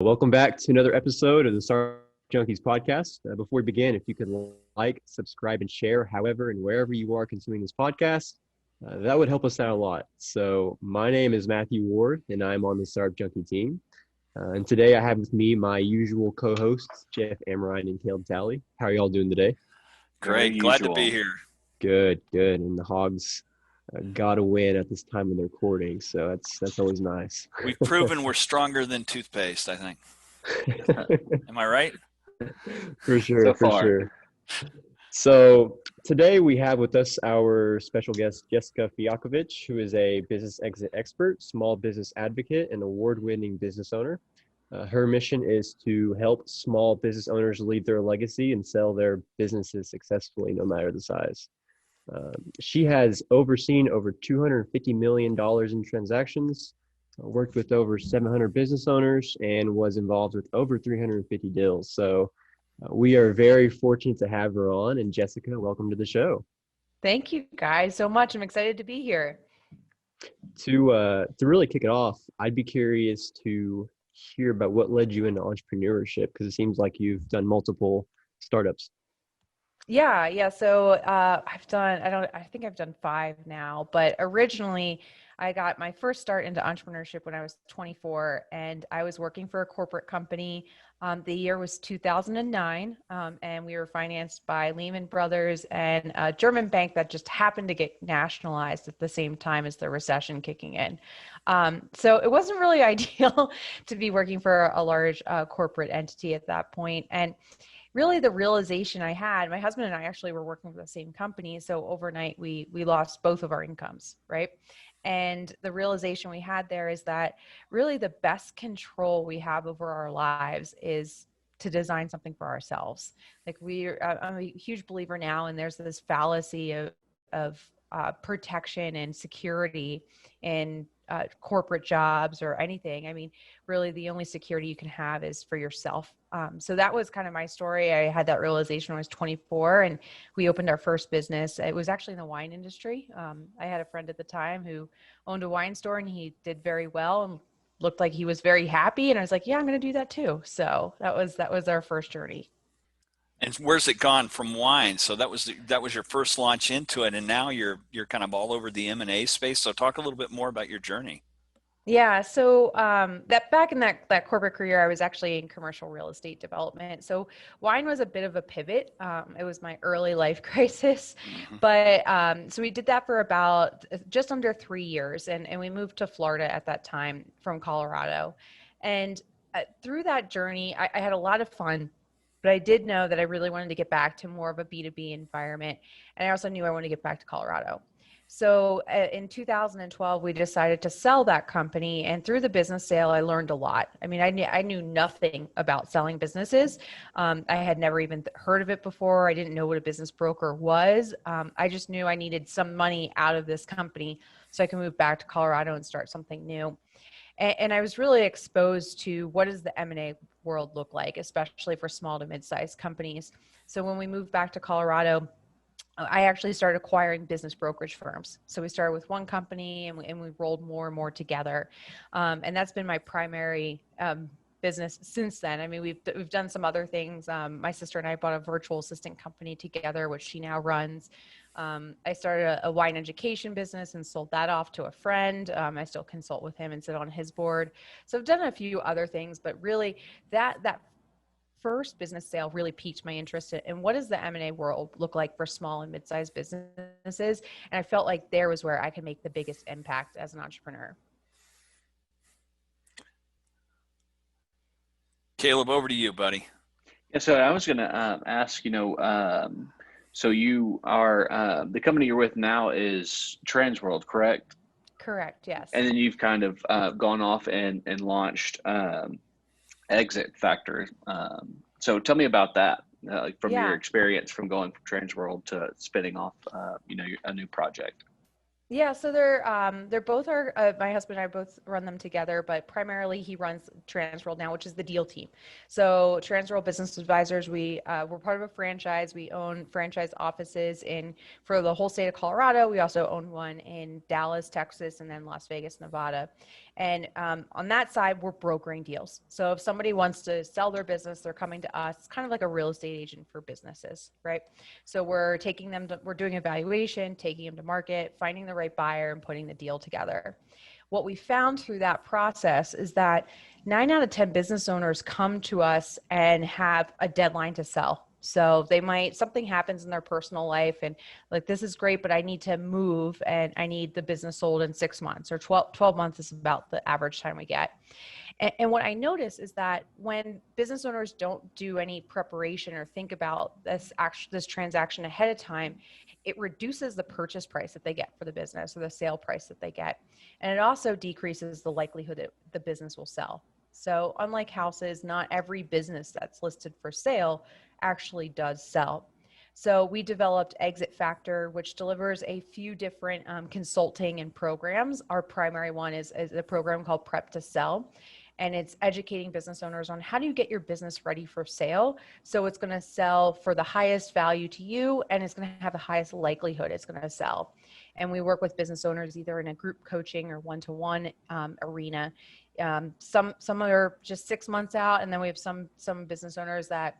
Welcome back to another episode of the Startup Junkies podcast. Before we begin, if you could like, subscribe, and share, however and wherever you are consuming this podcast, that would help us out a lot. So, my name is Matthew Ward, and I'm on the Startup Junkie team. And today I have with me my usual co-hosts, Jeff Amerine and Caleb Talley. How are y'all doing today? Great. Glad to be here. Good, good. And the Hogs got a win at this time of the recording, so that's always nice. We've proven we're stronger than toothpaste, I think. Am I right? For sure, So for far. sure. So today we have with us our special guest, Jessica Fialkovich, who is a business exit expert, small business advocate, and award-winning business owner. Her mission is to help small business owners leave their legacy and sell their businesses successfully, no matter the size. She has overseen over $250 million in transactions, worked with over 700 business owners, and was involved with over 350 deals. So we are very fortunate to have her on. And Jessica, welcome to the show. Thank you guys so much. I'm excited to be here. To really kick it off, I'd be curious to hear about what led you into entrepreneurship, because it seems like you've done multiple startups. Yeah. So I think I've done 5 now, but originally I got my first start into entrepreneurship when I was 24, and I was working for a corporate company. The year was 2009, and we were financed by Lehman Brothers and a German bank that just happened to get nationalized at the same time as the recession kicking in. So it wasn't really ideal to be working for a large corporate entity at that point. And really the realization I had, my husband and I actually were working for the same company. So overnight we lost both of our incomes, right? And the realization we had there is that really the best control we have over our lives is to design something for ourselves. Like I'm a huge believer now, and there's this fallacy of protection and security in corporate jobs or anything. I mean, really the only security you can have is for yourself. So that was kind of my story. I had that realization when I was 24, and we opened our first business. It was actually in the wine industry. I had a friend at the time who owned a wine store, and he did very well and looked like he was very happy. And I was like, yeah, I'm going to do that too. So that was our first journey. And where's it gone from wine? So that was your first launch into it, and now you're kind of all over the M&A space. So talk a little bit more about your journey. Yeah. So that back in that corporate career, I was actually in commercial real estate development. So wine was a bit of a pivot. It was my early life crisis, but so we did that for about just under 3 years, and we moved to Florida at that time from Colorado. And through that journey, I had a lot of fun. But I did know that I really wanted to get back to more of a B2B environment. And I also knew I wanted to get back to Colorado. So in 2012, we decided to sell that company. And through the business sale, I learned a lot. I mean, I knew nothing about selling businesses. I had never even heard of it before. I didn't know what a business broker was. I just knew I needed some money out of this company so I could move back to Colorado and start something new. And I was really exposed to what does the M&A world look like, especially for small to mid-sized companies. So when we moved back to Colorado, I actually started acquiring business brokerage firms. So we started with one company, and we rolled more and more together. And that's been my primary business since then. I mean, we've done some other things. My sister and I bought a virtual assistant company together, which she now runs. I started a wine education business and sold that off to a friend. I still consult with him and sit on his board. So I've done a few other things, but really that first business sale really piqued my interest in what does the M&A world look like for small and mid-sized businesses. And I felt like there was where I could make the biggest impact as an entrepreneur. Caleb, over to you, buddy. Yeah, so I was going to ask, so you are, the company you're with now is Transworld, correct? Correct, yes. And then you've kind of gone off and launched Exit Factor. So tell me about that, from your experience from going from Transworld to spinning off, a new project. Yeah, so they're both my husband and I both run them together, but primarily he runs Transworld now, which is the deal team. So Transworld Business Advisors, we're part of a franchise. We own franchise offices for the whole state of Colorado. We also own one in Dallas, Texas, and then Las Vegas, Nevada. And on that side, we're brokering deals. So if somebody wants to sell their business, they're coming to us. It's kind of like a real estate agent for businesses, right? So we're taking them to, we're doing evaluation, taking them to market, finding the right buyer, and putting the deal together. What we found through that process is that 9 out of 10 business owners come to us and have a deadline to sell. So they might, something happens in their personal life and like, this is great, but I need to move and I need the business sold in 6 months, or 12 months is about the average time we get. And what I notice is that when business owners don't do any preparation or think about this transaction ahead of time, it reduces the purchase price that they get for the business or the sale price that they get. And it also decreases the likelihood that the business will sell. So unlike houses, not every business that's listed for sale actually does sell. So we developed Exit Factor, which delivers a few different consulting and programs. Our primary one is a program called Prep to Sell. And it's educating business owners on how do you get your business ready for sale. So it's going to sell for the highest value to you, and it's going to have the highest likelihood it's going to sell. And we work with business owners either in a group coaching or one-to-one arena. Some are just 6 months out, and then we have some business owners that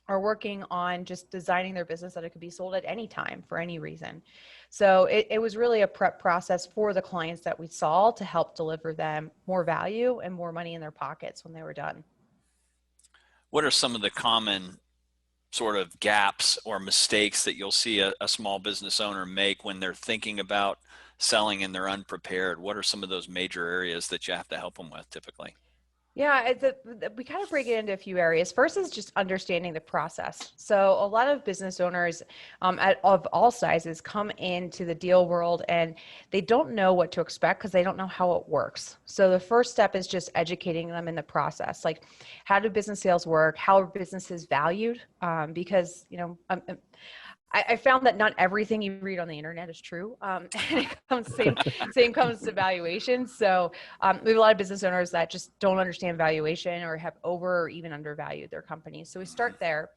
are working on just designing their business that it could be sold at any time for any reason. So it was really a prep process for the clients that we saw to help deliver them more value and more money in their pockets when they were done. What are some of the common sort of gaps or mistakes that you'll see a small business owner make when they're thinking about selling and they're unprepared? What are some of those major areas that you have to help them with typically? Yeah, we kind of break it into a few areas. First is just understanding the process. So a lot of business owners of all sizes come into the deal world and they don't know what to expect because they don't know how it works. So the first step is just educating them in the process. Like, how do business sales work? How are businesses valued? Because, I found that not everything you read on the internet is true. And it comes same comes to valuation. So we have a lot of business owners that just don't understand valuation or have over or even undervalued their companies. So we start there.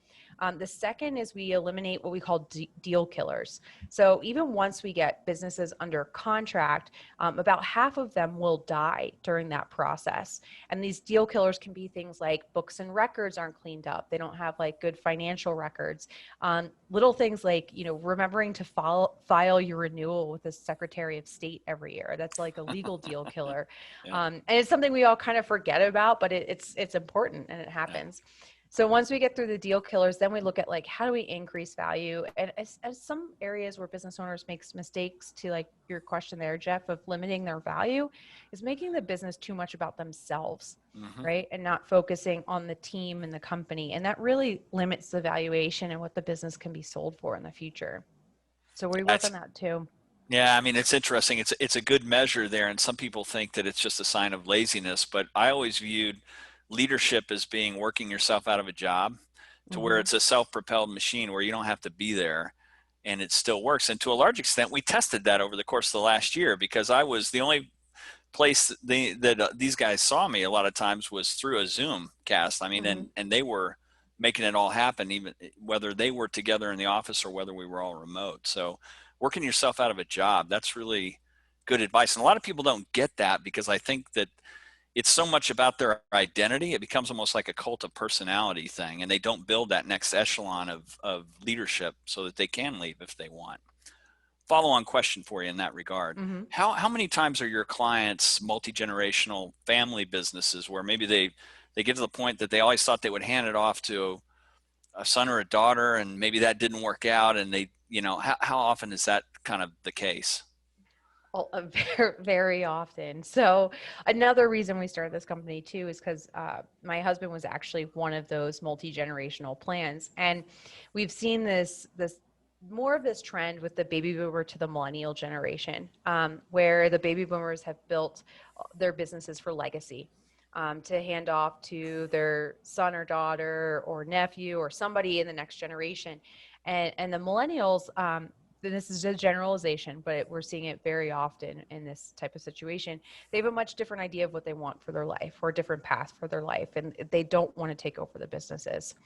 The second is we eliminate what we call deal killers. So even once we get businesses under contract, about half of them will die during that process. And these deal killers can be things like books and records aren't cleaned up. They don't have like good financial records. Little things like, remembering to file your renewal with the Secretary of State every year. That's like a legal deal killer. Yeah. And it's something we all kind of forget about, but it's important and it happens. Yeah. So once we get through the deal killers, then we look at like, how do we increase value? And as some areas where business owners makes mistakes, to like your question there, Jeff, of limiting their value, is making the business too much about themselves, right? And not focusing on the team and the company. And that really limits the valuation and what the business can be sold for in the future. So we work on that too. Yeah, I mean, it's interesting. It's a good measure there. And some people think that it's just a sign of laziness, but I always viewed leadership as being working yourself out of a job to where it's a self-propelled machine where you don't have to be there and it still works. And to a large extent, we tested that over the course of the last year, because I was the only place that these guys saw me a lot of times was through a Zoom cast. I mean, and they were making it all happen, even whether they were together in the office or whether we were all remote. So working yourself out of a job, that's really good advice. And a lot of people don't get that, because I think that it's so much about their identity. It becomes almost like a cult of personality thing, and they don't build that next echelon of leadership so that they can leave if they want. Follow-on question for you in that regard. How many times are your clients multi-generational family businesses where maybe they get to the point that they always thought they would hand it off to a son or a daughter, and maybe that didn't work out, and they, how often is that kind of the case? Very, very often. So another reason we started this company too is because my husband was actually one of those multi-generational plans, and we've seen this more of this trend with the baby boomer to the millennial generation, where the baby boomers have built their businesses for legacy, to hand off to their son or daughter or nephew or somebody in the next generation, and the millennials. This is a generalization, but we're seeing it very often in this type of situation. They have a much different idea of what they want for their life, or a different path for their life, and they don't want to take over the businesses.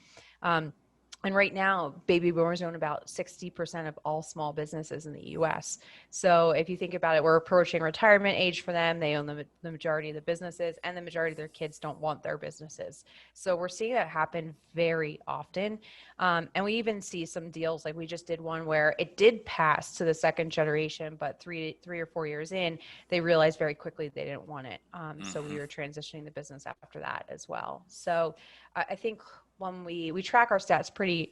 And right now, baby boomers own about 60% of all small businesses in the US. So if you think about it, we're approaching retirement age for them. They own the majority of the businesses, and the majority of their kids don't want their businesses. So we're seeing that happen very often. And we even see some deals, like we just did one where it did pass to the second generation, but three or 4 years in, they realized very quickly they didn't want it. So we were transitioning the business after that as well. So I think when we track our stats pretty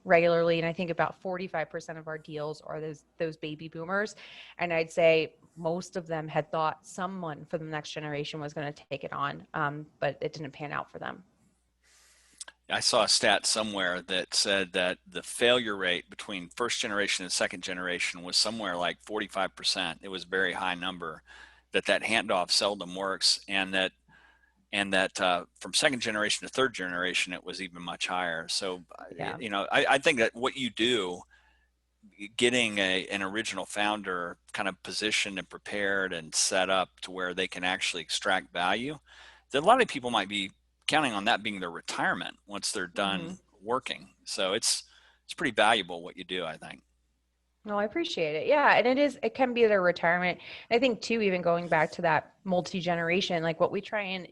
regularly, and I think about 45% of our deals are those baby boomers, and I'd say most of them had thought someone for the next generation was going to take it on, but it didn't pan out for them. I saw a stat somewhere that said that the failure rate between first generation and second generation was somewhere like 45%. It was a very high number, that handoff seldom works, and that from second generation to third generation, it was even much higher. So, Yeah. I think that what you do, getting an original founder kind of positioned and prepared and set up to where they can actually extract value, that a lot of people might be counting on that being their retirement once they're done working. So it's pretty valuable what you do, I think. No, I appreciate it. Yeah. And it can be their retirement. I think too, even going back to that multi-generation, like what we try and,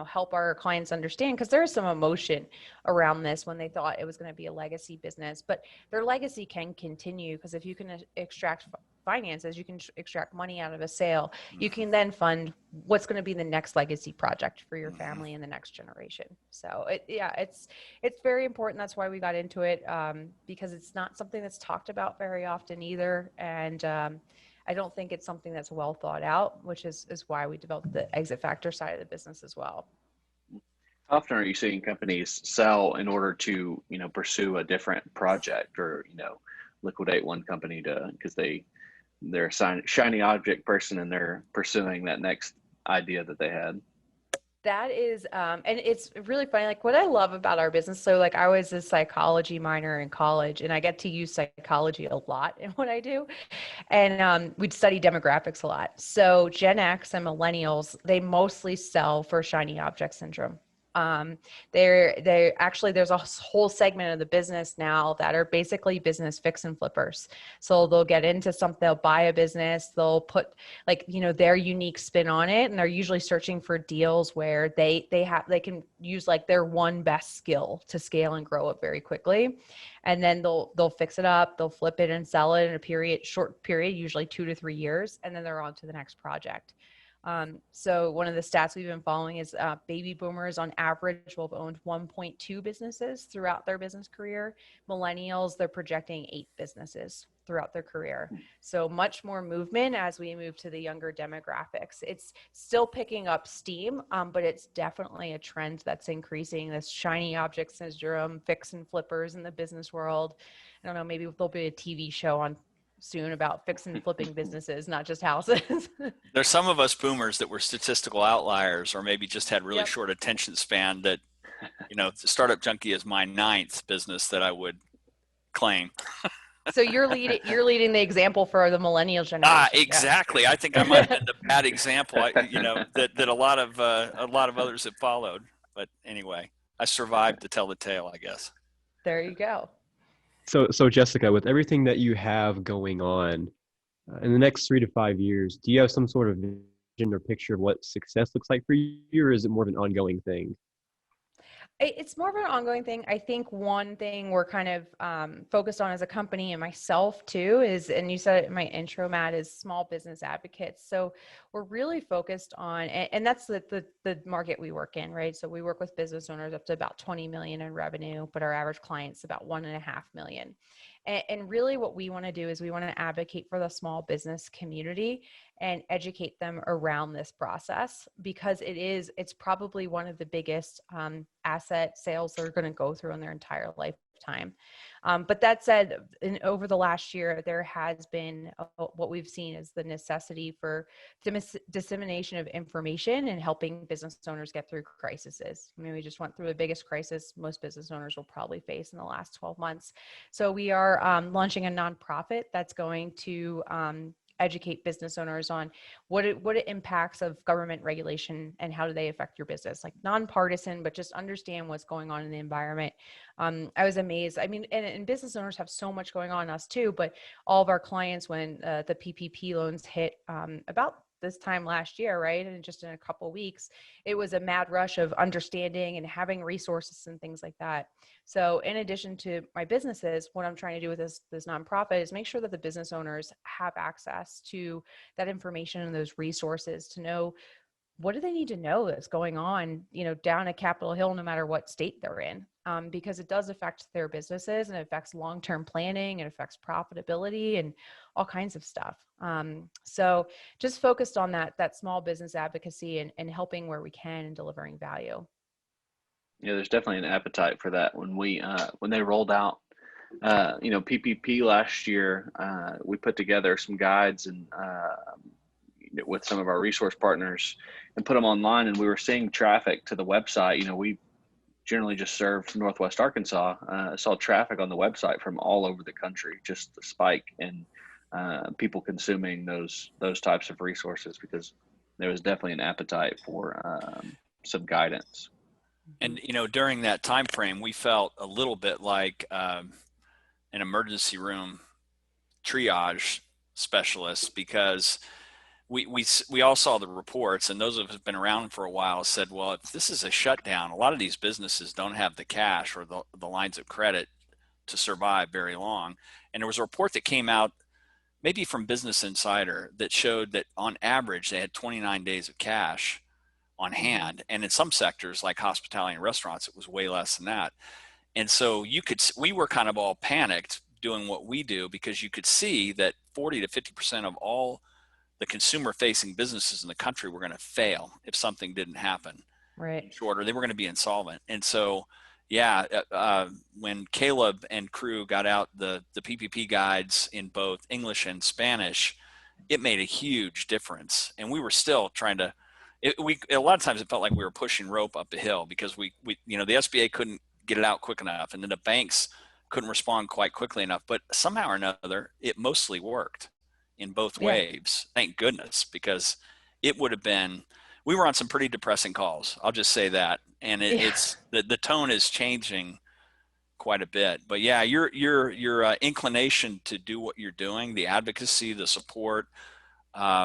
help our clients understand, because there is some emotion around this when they thought it was going to be a legacy business, but their legacy can continue, because if you can extract finances, you can extract money out of a sale, you can then fund what's going to be the next legacy project for your family and the next generation. So it's very important. That's why we got into it, because it's not something that's talked about very often either. And I don't think it's something that's well thought out, which is why we developed the exit factor side of the business as well. How often are you seeing companies sell in order to, pursue a different project, or, liquidate one company because they're a shiny object person and they're pursuing that next idea that they had? That is, and it's really funny. Like what I love about our business. So like I was a psychology minor in college, and I get to use psychology a lot in what I do. And we'd study demographics a lot. So Gen X and millennials, they mostly sell for shiny object syndrome. They actually, there's a whole segment of the business now that are basically business fix and flippers. So they'll get into something, they'll buy a business, they'll put their unique spin on it. And they're usually searching for deals where they can use like their one best skill to scale and grow it very quickly. And then they'll fix it up, they'll flip it and sell it in a short period, usually 2 to 3 years. And then they're on to the next project. So one of the stats we've been following is baby boomers on average will have owned 1.2 businesses throughout their business career. Millennials, they're projecting 8 businesses throughout their career. So much more movement as we move to the younger demographics. It's still picking up steam, but it's definitely a trend that's increasing, this shiny object syndrome, fix and flippers in the business world. I don't know, maybe there'll be a TV show on soon about fix and flipping businesses, not just houses. There's some of us boomers that were statistical outliers, or maybe just had really short attention span, that, Startup Junkie is my 9th business that I would claim. So you're leading the example for the millennial generation. Exactly. Yeah. I think I might have been the bad example, that a lot of others have followed. But anyway, I survived to tell the tale, I guess. There you go. So Jessica, with everything that you have going on in the next 3 to 5 years, do you have some sort of vision or picture of what success looks like for you, or is it more of an ongoing thing? It's more of an ongoing thing. I think one thing we're kind of focused on as a company, and myself too, is, and you said it in my intro, Matt, is small business advocates. So we're really focused on, and that's the market we work in, right? So we work with business owners up to about 20 million in revenue, but our average client's about 1.5 million. And really what we want to do is we want to advocate for the small business community and educate them around this process, because it's probably one of the biggest asset sales they're going to go through in their entire lifetime. But that said, over the last year, there has been what we've seen is the necessity for dissemination of information and helping business owners get through crises. I mean, we just went through the biggest crisis most business owners will probably face in the last 12 months. So we are launching a nonprofit that's going to educate business owners on what it impacts of government regulation and how do they affect your business, like nonpartisan, but just understand what's going on in the environment. I was amazed. I mean, and business owners have so much going on, us too, but all of our clients, when the PPP loans hit about this time last year, right? And just in a couple of weeks, it was a mad rush of understanding and having resources and things like that. So in addition to my businesses, what I'm trying to do with this nonprofit is make sure that the business owners have access to that information and those resources to know what do they need to know that's going on, down at Capitol Hill, no matter what state they're in, because it does affect their businesses and it affects long-term planning, it affects profitability and all kinds of stuff. So just focused on that small business advocacy and helping where we can and delivering value. Yeah, there's definitely an appetite for that. When they rolled out, PPP last year, we put together some guides and with some of our resource partners and put them online, and we were seeing traffic to the website. We generally just serve Northwest Arkansas. Saw traffic on the website from all over the country, just the spike in people consuming those types of resources, because there was definitely an appetite for some guidance. And during that time frame, we felt a little bit like an emergency room triage specialist, because we all saw the reports, and those of us who've been around for a while said, well, if this is a shutdown, a lot of these businesses don't have the cash or the lines of credit to survive very long. And there was a report that came out maybe from Business Insider that showed that on average they had 29 days of cash on hand, and in some sectors like hospitality and restaurants it was way less than that. And so we were kind of all panicked doing what we do, because you could see that 40 to 50% of all the consumer facing businesses in the country were going to fail if something didn't happen. Right. Shorter, they were going to be insolvent. And so, when Caleb and crew got out the PPP guides in both English and Spanish, it made a huge difference. And we were still trying to, a lot of times it felt like we were pushing rope up a hill, because we the SBA couldn't get it out quick enough, and then the banks couldn't respond quite quickly enough. But somehow or another, it mostly worked in both waves. Thank goodness, because it would have been, we were on some pretty depressing calls. I'll just say that. And it's the tone is changing quite a bit. But yeah, your inclination to do what you're doing, the advocacy, the support,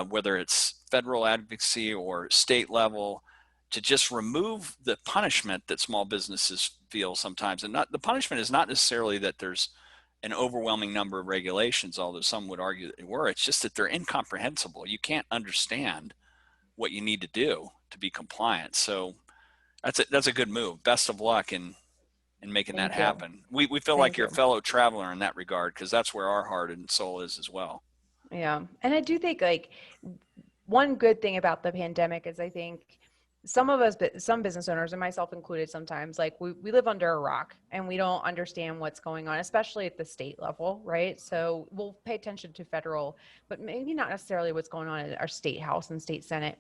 whether it's federal advocacy or state level, to just remove the punishment that small businesses feel sometimes. And the punishment is not necessarily that there's an overwhelming number of regulations, although some would argue that they were. It's just that they're incomprehensible. You can't understand what you need to do to be compliant. So that's a good move. Best of luck in making that happen. We feel like you're a fellow traveler in that regard, because that's where our heart and soul is as well. Yeah. And I do think like one good thing about the pandemic is I think some of us, some business owners and myself included, sometimes like we live under a rock and we don't understand what's going on, especially at the state level. Right. So we'll pay attention to federal, but maybe not necessarily what's going on in our state house and state Senate.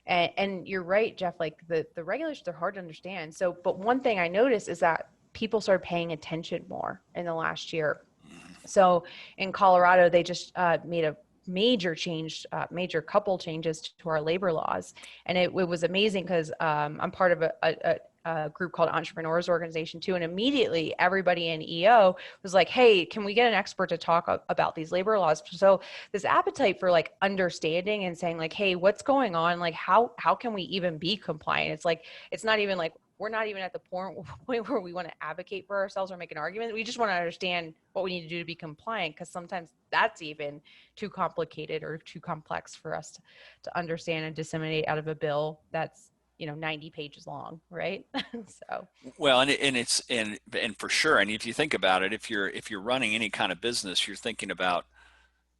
And you're right, Jeff, like the regulations are hard to understand. So, but one thing I noticed is that people started paying attention more in the last year. So in Colorado, they just made a major couple changes to our labor laws. And it was amazing, because I'm part of a group called Entrepreneurs Organization too. And immediately everybody in EO was like, hey, can we get an expert to talk about these labor laws? So this appetite for like understanding and saying like, hey, what's going on? Like, how can we even be compliant? It's like, it's not even like, we're not even at the point where we want to advocate for ourselves or make an argument. We just want to understand what we need to do to be compliant, because sometimes that's even too complicated or too complex for us to understand and disseminate out of a bill that's 90 pages long, right? So well, and for sure. And if you think about it, if you're running any kind of business, you're thinking about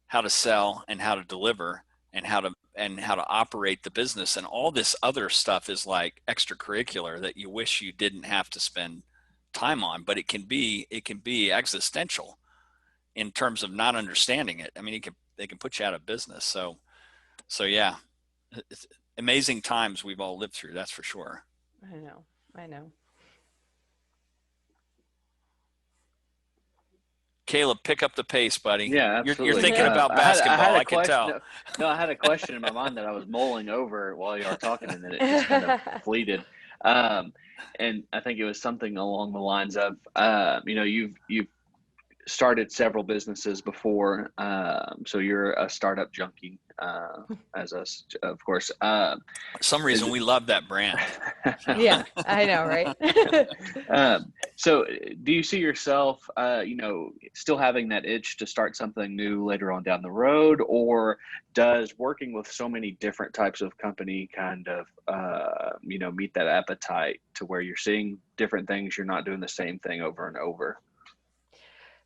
how to sell and how to deliver and how to operate the business, and all this other stuff is like extracurricular that you wish you didn't have to spend time on, but it can be existential in terms of not understanding it. I mean, they can put you out of business. So yeah, it's amazing times we've all lived through, that's for sure. I know. Caleb, pick up the pace, buddy. Yeah, absolutely. You're thinking about basketball. I can tell. No, I had a question in my mind that I was mulling over while you were talking, and then it just kind of fleeted. And I think it was something along the lines of, you've started several businesses before, so you're a startup junkie, as us, of course. For some reason, we love that brand. Yeah, I know, right? So do you see yourself, still having that itch to start something new later on down the road, or does working with so many different types of company kind of, meet that appetite to where you're seeing different things, you're not doing the same thing over and over?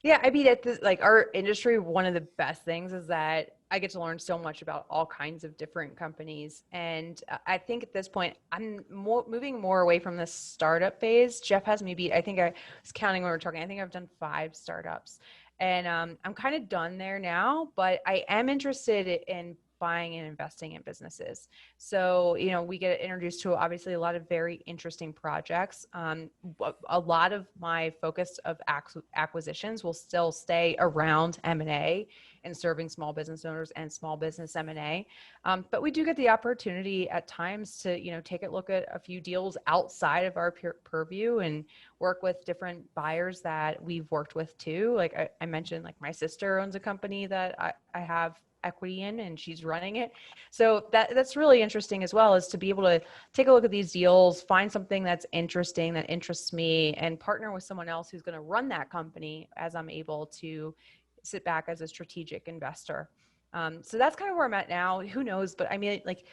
Yeah, I mean, our industry, one of the best things is that I get to learn so much about all kinds of different companies. And I think at this point, I'm moving more away from the startup phase. Jeff has me beat. I think I was counting when we were talking. I think I've done 5 startups. And I'm kind of done there now, but I am interested in buying and investing in businesses. So, we get introduced to obviously a lot of very interesting projects. A lot of my focus of acquisitions will still stay around M&A and serving small business owners and small business M&A. But we do get the opportunity at times to, take a look at a few deals outside of our purview and work with different buyers that we've worked with too. Like I mentioned, like my sister owns a company that I have equity in, and she's running it. So that's really interesting as well, is to be able to take a look at these deals, find something that's interesting, that interests me, and partner with someone else who's going to run that company as I'm able to sit back as a strategic investor. So that's kind of where I'm at now. Who knows? But I mean, like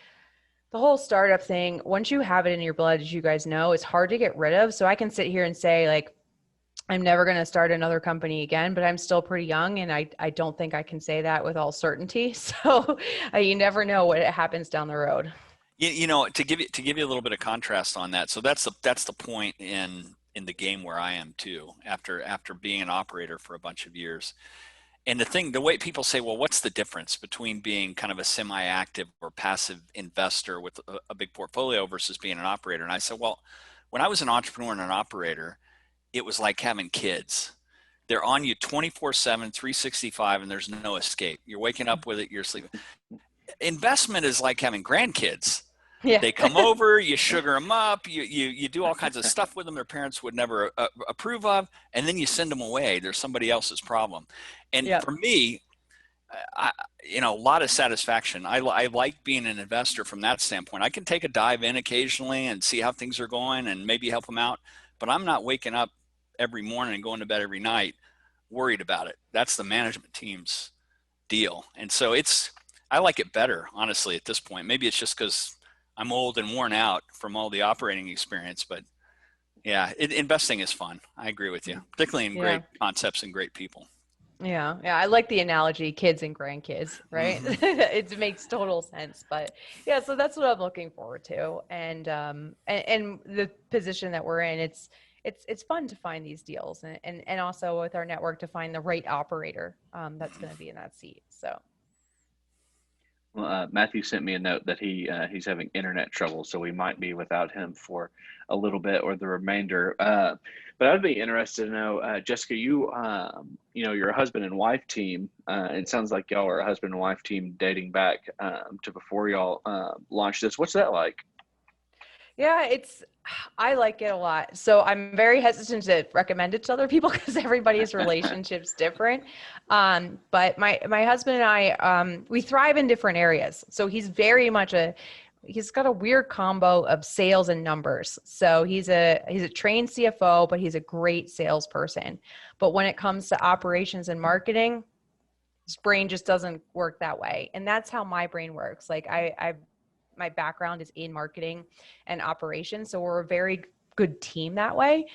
the whole startup thing, once you have it in your blood, as you guys know, it's hard to get rid of. So I can sit here and say, like, I'm never going to start another company again, but I'm still pretty young, and I don't think I can say that with all certainty. So you never know what happens down the road. To give you a little bit of contrast on that. So that's the point in the game where I am too, after being an operator for a bunch of years. And the way people say, well, what's the difference between being kind of a semi-active or passive investor with a big portfolio versus being an operator? And I said, well, when I was an entrepreneur and an operator, it was like having kids. They're on you 24/7, 365, and there's no escape. You're waking up with it, you're sleeping. Investment is like having grandkids. Yeah. They come over, you sugar them up, you do all kinds of stuff with them their parents would never approve of, and then you send them away. There's somebody else's problem. And for me, a lot of satisfaction. I like being an investor from that standpoint. I can take a dive in occasionally and see how things are going and maybe help them out, but I'm not waking up every morning and going to bed every night worried about it. That's the management team's deal. And so I like it better, honestly, at this point. Maybe it's just because I'm old and worn out from all the operating experience, but yeah, investing is fun. I agree with you, particularly in great concepts and great people. Yeah. I like the analogy, kids and grandkids, right? Mm-hmm. It makes total sense. But yeah, so that's what I'm looking forward to. And the position that we're in, it's fun to find these deals, and also with our network to find the right operator that's going to be in that seat. So. Well, Matthew sent me a note that he's having internet trouble, so we might be without him for a little bit or the remainder. But I'd be interested to know, Jessica, you're a husband and wife team. It sounds like y'all are a husband and wife team dating back to before y'all launched this. What's that like? Yeah, I like it a lot. So I'm very hesitant to recommend it to other people because everybody's relationship's different. But my husband and I, we thrive in different areas. So he's very much he's got a weird combo of sales and numbers. So he's a trained CFO, but he's a great salesperson. But when it comes to operations and marketing, his brain just doesn't work that way. And that's how my brain works. Like my background is in marketing and operations. So we're a very good team that way.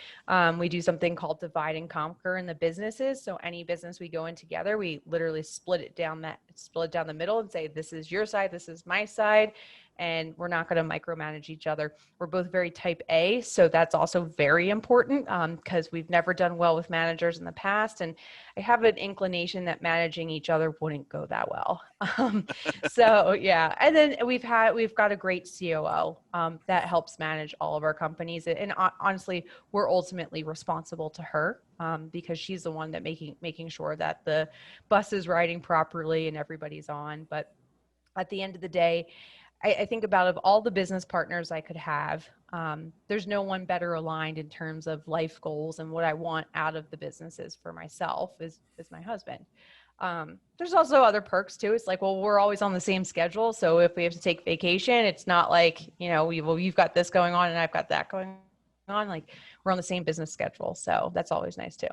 We do something called divide and conquer in the businesses. So any business we go in together, we literally split it down the middle and say, this is your side, this is my side. and we're not going to micromanage each other. We're both very type A, so that's also very important because we've never done well with managers in the past, and I have an inclination that managing each other wouldn't go that well. So yeah, and then we've got a great COO that helps manage all of our companies, and honestly, we're ultimately responsible to her because she's the one that making sure that the bus is riding properly and everybody's on. But at the end of the day, I think about of all the business partners I could have, there's no one better aligned in terms of life goals and what I want out of the businesses for myself is my husband. There's also other perks too. It's like, well, we're always on the same schedule. So if we have to take vacation, it's not like, you've got this going on and I've got that going on. Like we're on the same business schedule. So that's always nice too.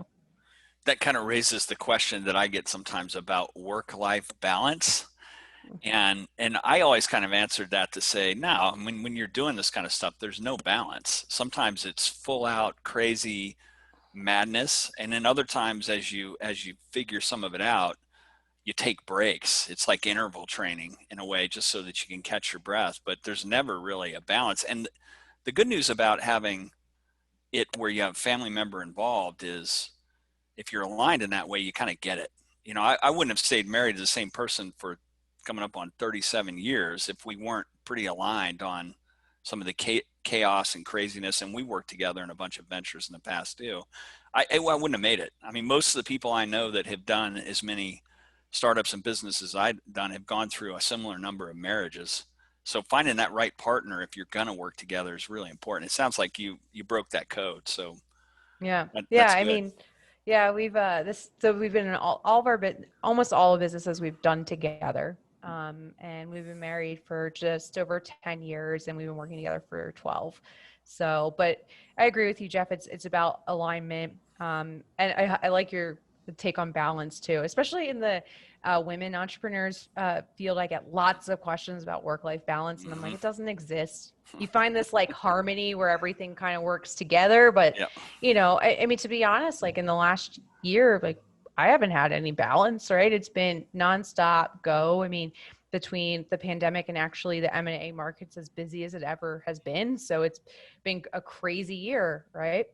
That kind of raises the question that I get sometimes about work-life balance. And I always kind of answered that to say, no, when you're doing this kind of stuff, there's no balance. Sometimes it's full out crazy madness. And then other times as you figure some of it out, you take breaks. It's like interval training in a way, just so that you can catch your breath, but there's never really a balance. And the good news about having it where you have a family member involved is if you're aligned in that way, you kind of get it. I wouldn't have stayed married to the same person for coming up on 37 years if we weren't pretty aligned on some of the chaos and craziness. And we worked together in a bunch of ventures in the past too. I wouldn't have made it. I mean, most of the people I know that have done as many startups and businesses I've done have gone through a similar number of marriages. So finding that right partner, if you're going to work together, is really important. It sounds like you broke that code. So yeah. That's I good. mean, yeah, we've been in almost all of businesses we've done together. And we've been married for just over 10 years and we've been working together for 12. So, but I agree with you, Jeff. It's about alignment. And I like your take on balance too, especially in the women entrepreneurs field. I get lots of questions about work-life balance and I'm like, it doesn't exist. You find this like harmony where everything kind of works together. But, I mean, to be honest, like in the last year, like I haven't had any balance, right? It's been nonstop go. I mean, between the pandemic and actually the M&A market's as busy as it ever has been. So it's been a crazy year, right?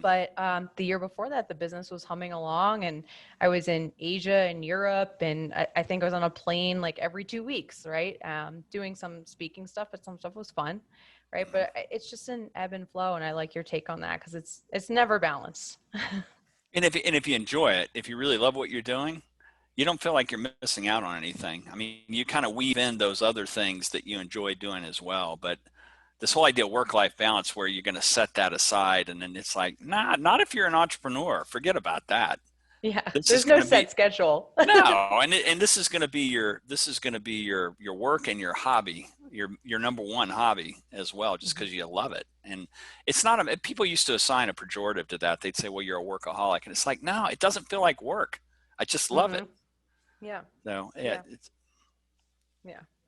But the year before that, the business was humming along and I was in Asia and Europe. And I think I was on a plane like every 2 weeks, right? Doing some speaking stuff, but some stuff was fun, right? But it's just an ebb and flow. And I like your take on that because it's never balanced. And if you enjoy it, if you really love what you're doing, you don't feel like you're missing out on anything. I mean, you kind of weave in those other things that you enjoy doing as well. But this whole idea of work-life balance where you're going to set that aside and then it's like, nah, not if you're an entrepreneur. Forget about that. Yeah, there's no set schedule. No, and this is going to be your work and your hobby, your number one hobby as well, just because you love it. And it's not people used to assign a pejorative to that. They'd say, well, you're a workaholic, and it's like, no, it doesn't feel like work. I just love it. Yeah. So yeah.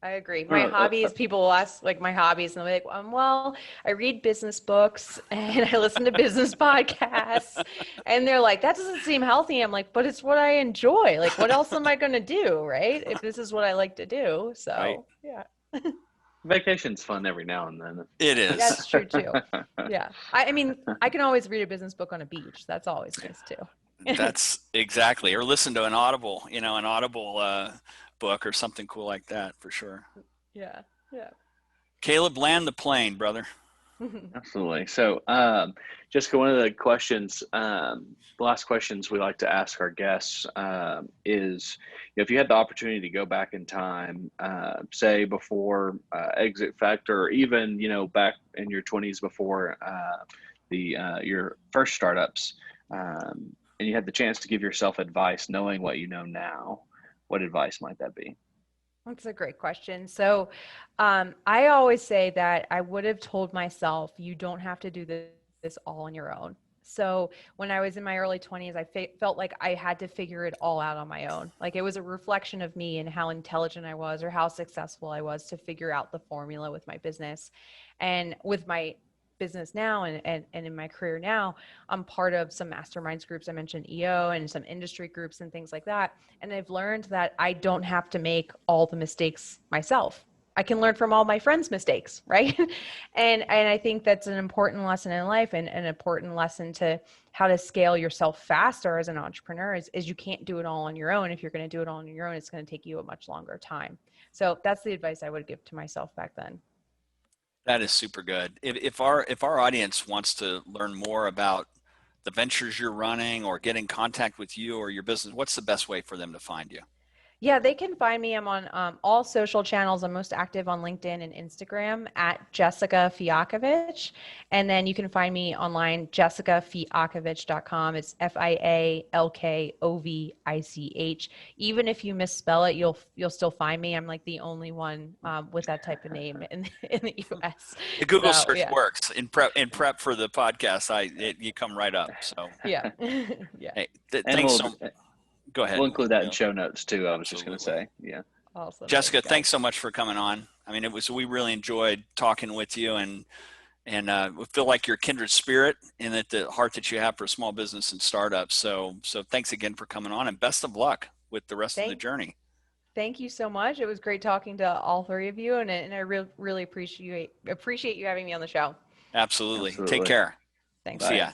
I agree. My hobbies, people will ask like my hobbies and they're like, well, I read business books and I listen to business podcasts and they're like, that doesn't seem healthy. I'm like, but it's what I enjoy. Like, what else am I going to do? Right. If this is what I like to do. So right. Yeah. Vacation's fun every now and then. It is. That's true too. Yeah. I mean, I can always read a business book on a beach. That's always nice too. That's exactly. Or listen to an Audible book or something cool like that for sure. Yeah. Caleb, land the plane, brother. Absolutely. So, Jessica, one of the questions, the last questions we like to ask our guests is, if you had the opportunity to go back in time, say before Exit Factor, or even back in your 20s before your first startups, and you had the chance to give yourself advice, knowing what you know now, what advice might that be? That's a great question. So I always say that I would have told myself, you don't have to do this all on your own. So when I was in my early 20s, I felt like I had to figure it all out on my own. Like it was a reflection of me and how intelligent I was or how successful I was to figure out the formula with my business. And with my business now and in my career now, I'm part of some masterminds groups. I mentioned EO and some industry groups and things like that. And I've learned that I don't have to make all the mistakes myself. I can learn from all my friends' mistakes, right? And I think that's an important lesson in life, and an important lesson to how to scale yourself faster as an entrepreneur is you can't do it all on your own. If you're going to do it all on your own, it's going to take you a much longer time. So that's the advice I would give to myself back then. That is super good. If our audience wants to learn more about the ventures you're running or get in contact with you or your business, what's the best way for them to find you? Yeah, they can find me. I'm on all social channels. I'm most active on LinkedIn and Instagram at Jessica Fialkovich. And then you can find me online, jessicafialkovich.com. It's Fialkovich. Even if you misspell it, you'll still find me. I'm like the only one with that type of name in the US. The Google So, search yeah. works. In prep for the podcast, you come right up. So yeah. Yeah. hey, And thanks so much. Go ahead. We'll include that in show notes too. I was just going to Absolutely. say, yeah. Awesome. Jessica, Thanks thanks so much for coming on. I mean, we really enjoyed talking with you, and we feel like you're a kindred spirit in that the heart that you have for small business and startups. So thanks again for coming on, and best of luck with the rest of the journey. Thank you so much. It was great talking to all three of you, and I really appreciate you having me on the show. Absolutely. Take care. Thanks. See ya.